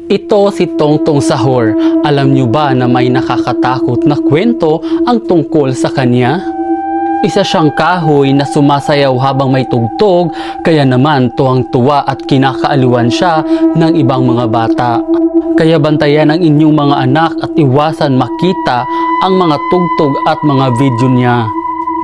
Ito si Tongtong Sahor. Alam niyo ba na may nakakatakot na kwento ang tungkol sa kanya? Isa siyang kahoy na sumasayaw habang may tugtog, kaya naman tuwang-tuwa at kinakaaliwan siya ng ibang mga bata. Kaya bantayan ang inyong mga anak at iwasan makita ang mga tugtog at mga video niya.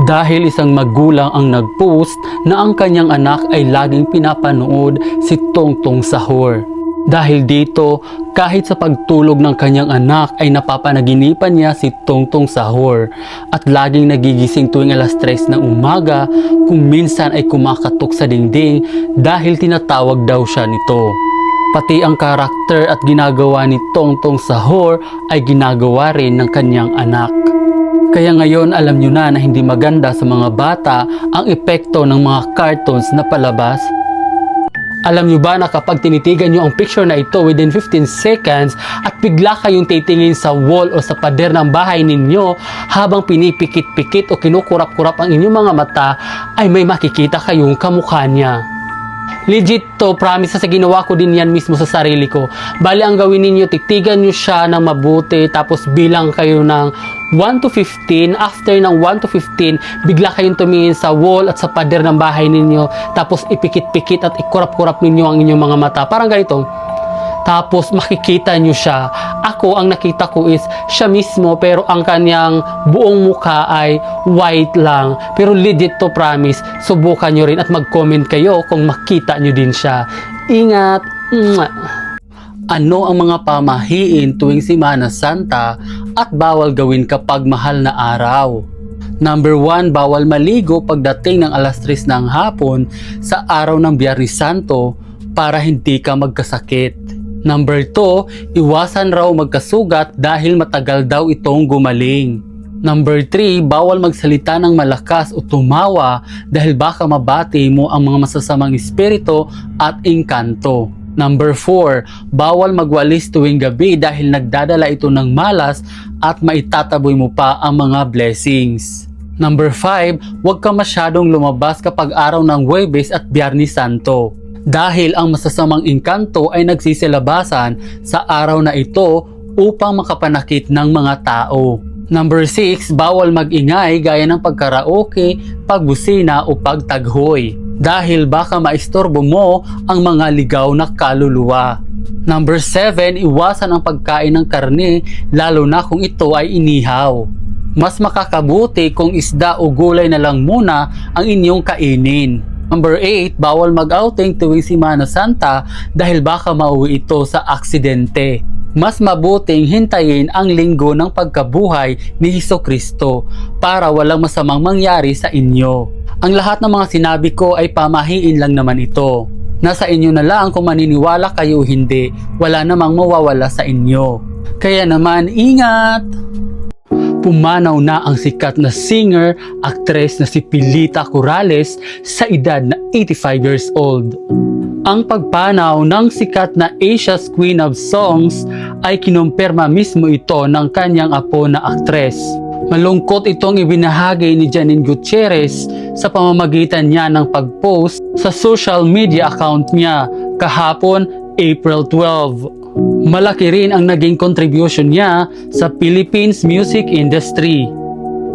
Dahil isang magulang ang nag-post na ang kanyang anak ay laging pinapanood si Tongtong Sahor. Dahil dito, kahit sa pagtulog ng kanyang anak ay napapanaginipan niya si Tongtong Sahor at laging nagigising tuwing alas 3 ng umaga, kung minsan ay kumakatok sa dingding dahil tinatawag daw siya nito. Pati ang karakter at ginagawa ni Tongtong Sahor ay ginagawa rin ng kanyang anak. Kaya ngayon alam nyo na hindi maganda sa mga bata ang epekto ng mga cartoons na palabas. Alam nyo ba na kapag tinitigan nyo ang picture na ito within 15 seconds at bigla kayong titingin sa wall o sa pader ng bahay ninyo habang pinipikit-pikit o kinukurap-kurap ang inyong mga mata, ay may makikita kayong kamukha niya. Legit to, promise sa ginawa ko din yan mismo sa sarili ko. Bali ang gawin ninyo, titigan nyo siya ng mabuti tapos bilang kayo ng 1 to 15. After ng 1 to 15, bigla kayong tumingin sa wall at sa pader ng bahay ninyo tapos ipikit-pikit at ikurap-kurap ninyo ang inyong mga mata. Parang ganito. Tapos makikita nyo siya. Ako, ang nakita ko is siya mismo pero ang kanyang buong mukha ay white lang. Pero legit to, promise. Subukan nyo rin at mag-comment kayo kung makita nyo din siya. Ingat! Ano ang mga pamahiin tuwing Semana Santa at bawal gawin kapag mahal na araw? Number 1, bawal maligo pagdating ng alas 3 ng hapon sa araw ng Biyernes Santo para hindi ka magkasakit. Number 2, iwasan raw magkasugat dahil matagal daw itong gumaling. Number 3, bawal magsalita ng malakas o tumawa dahil baka mabati mo ang mga masasamang espiritu at engkanto. Number 4, bawal magwalis tuwing gabi dahil nagdadala ito ng malas at maitataboy mo pa ang mga blessings. Number 5, huwag ka masyadong lumabas kapag araw ng Huwebes at Biyernes Santo. Dahil ang masasamang engkanto ay nagsisilabasan sa araw na ito upang makapanakit ng mga tao. Number 6, bawal mag-ingay gaya ng pagkaraoke, pagbusina o pagtaghoy. Dahil baka maistorbo mo ang mga ligaw na kaluluwa. Number 7, iwasan ang pagkain ng karne lalo na kung ito ay inihaw. Mas makakabuti kung isda o gulay na lang muna ang inyong kainin. Number 8, bawal mag-outing tuwing Semana Santa dahil baka mauwi ito sa aksidente. Mas mabuting hintayin ang linggo ng pagkabuhay ni Hesukristo para walang masamang mangyari sa inyo. Ang lahat ng mga sinabi ko ay pamahiin lang naman ito. Nasa inyo na lang kung maniniwala kayo o hindi, wala namang mawawala sa inyo. Kaya naman, ingat! Pumanaw na ang sikat na singer, aktres na si Pilita Corrales sa edad na 85 years old. Ang pagpanaw ng sikat na Asia's Queen of Songs ay kinumpirma mismo ito ng kanyang apo na aktres. Malungkot itong ibinahagi ni Janine Gutierrez sa pamamagitan niya ng pag-post sa social media account niya kahapon April 12. Malaki rin ang naging contribution niya sa Philippines music industry.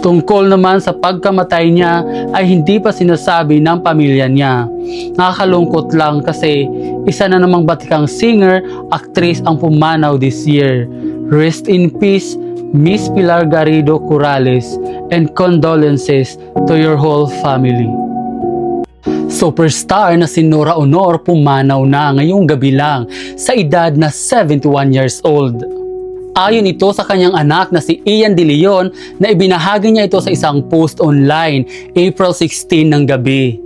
Tungkol naman sa pagkamatay niya ay hindi pa sinasabi ng pamilya niya. Nakakalungkot lang kasi isa na namang batikang singer, aktris ang pumanaw this year. Rest in peace, Miss Pilar Garrido Corrales, and condolences to your whole family. Superstar na si Nora Honor pumanaw na ngayong gabi lang sa edad na 71 years old. Ayon ito sa kanyang anak na si Ian De Leon na ibinahagi niya ito sa isang post online April 16 ng gabi.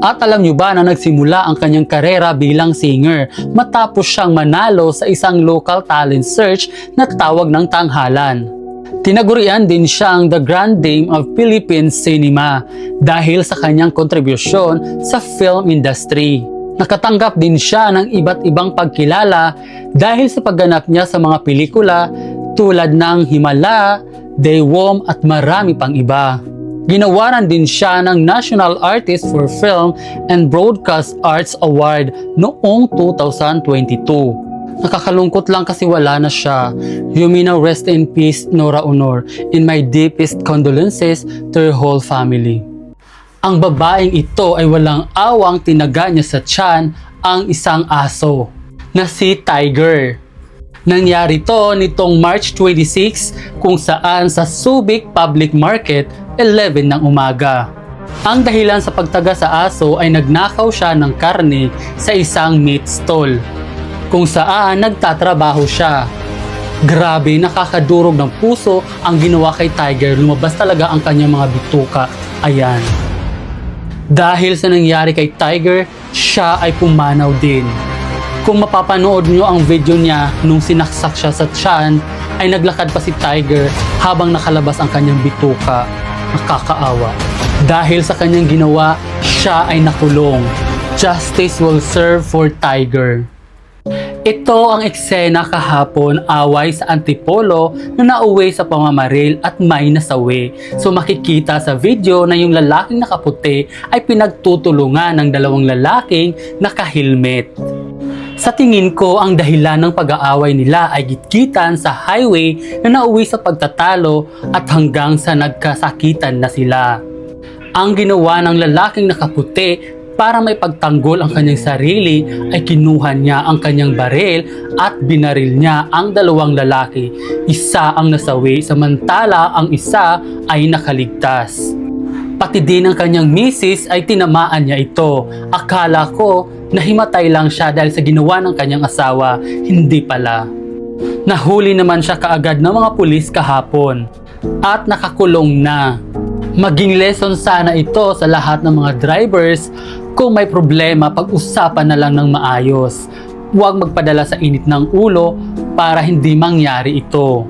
At alam nyo ba na nagsimula ang kanyang karera bilang singer matapos siyang manalo sa isang local talent search na tawag ng tanghalan. Tinagurian din siyang the Grand Dame of Philippine Cinema dahil sa kanyang kontribusyon sa film industry. Nakatanggap din siya ng iba't ibang pagkilala dahil sa pagganap niya sa mga pelikula tulad ng Himala, Daewoo at marami pang iba. Ginawaran din siya ng National Artist for Film and Broadcast Arts Award noong 2022. Nakakalungkot lang kasi wala na siya. You may now rest in peace, Nora Honor. In my deepest condolences to your whole family. Ang babaeng ito ay walang awang tinaga niya sa tiyan ang isang aso na si Tiger. Nangyari to nitong March 26 kung saan sa Subic Public Market 11 ng umaga. Ang dahilan sa pagtaga sa aso ay nagnakaw siya ng karne sa isang meat stall kung saan nagtatrabaho siya. Grabe, nakakadurog ng puso ang ginawa kay Tiger. Lumabas talaga ang kanyang mga bituka. Ayan. Dahil sa nangyari kay Tiger, siya ay pumanaw din. Kung mapapanood nyo ang video niya nung sinaksak siya sa tiyan, ay naglakad pa si Tiger habang nakalabas ang kanyang bituka. Nakakaawa. Dahil sa kanyang ginawa, siya ay nakulong. Justice will serve for Tiger. Ito ang eksena kahapon, away sa Antipolo na nauwi sa pamamaril at may nasawi. So makikita sa video na yung lalaking nakaputi ay pinagtutulungan ng dalawang lalaking nakahilmet. Sa tingin ko, ang dahilan ng pag-aaway nila ay gitgitan sa highway na nauwi sa pagtatalo at hanggang sa nagkasakitan na sila. Ang ginawa ng lalaking nakaputi para may pagtanggol ang kanyang sarili ay kinuha niya ang kanyang baril at binaril niya ang dalawang lalaki. Isa ang nasawi samantala ang isa ay nakaligtas. Pati din ang kanyang misis ay tinamaan niya ito. Akala ko nahimatay lang siya dahil sa ginawa ng kanyang asawa. Hindi pala. Nahuli naman siya kaagad ng mga pulis kahapon at nakakulong na. Maging lesson sana ito sa lahat ng mga drivers. Kung may problema, pag-usapan na lang ng maayos. Huwag magpadala sa init ng ulo para hindi mangyari ito.